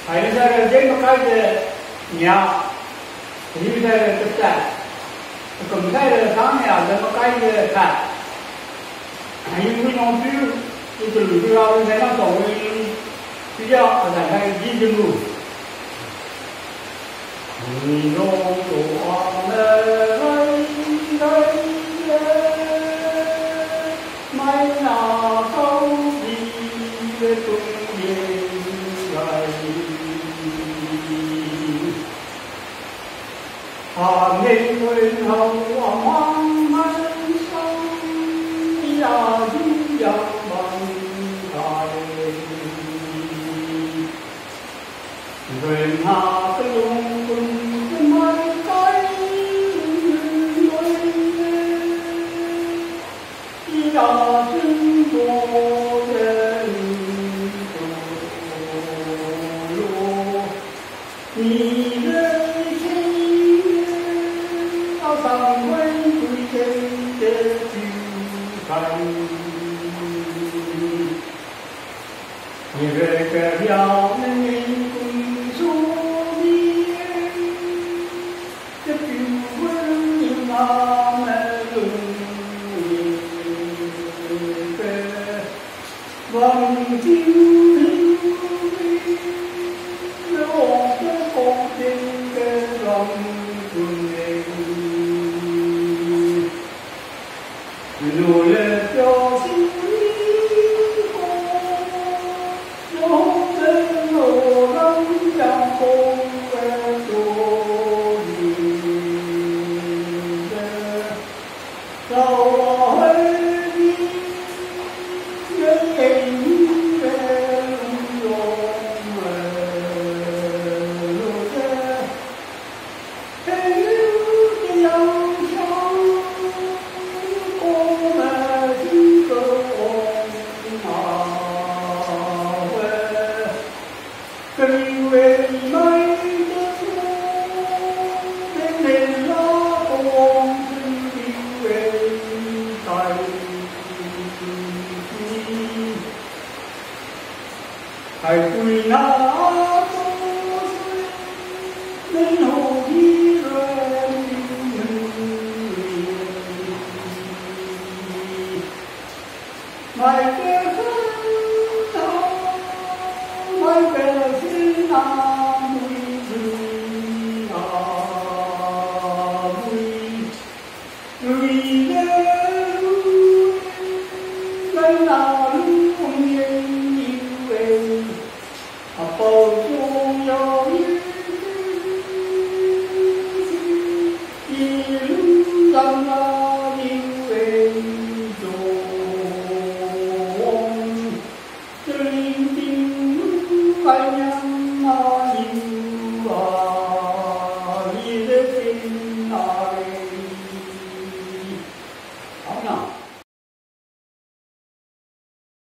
还有那个这么开的鸟，有那个对不对？更开的上面啊，这么开的看，还有不用去，就是主要是那个作为比较在那个已经路，你用我们买那高地的中间。啊，玫瑰后啊，茫茫山呀，夕阳满开。人啊，这种种满开对呀，真多人走路，你的。上回对天的举牌，一个漂亮的公主的，这ပြုဝင်နာမလို့က王金有个红军的王军。路人表情红，有人路人将红儿多林的，早儿的人人容儿路的，黑的阳光。因为你们的人拉公是因为在你，还对那多岁人后一人买个很好，买个心啊，妹子啊，妹的路，人啊路年因为啊保重要日子，一路上啊因为中。哎呀。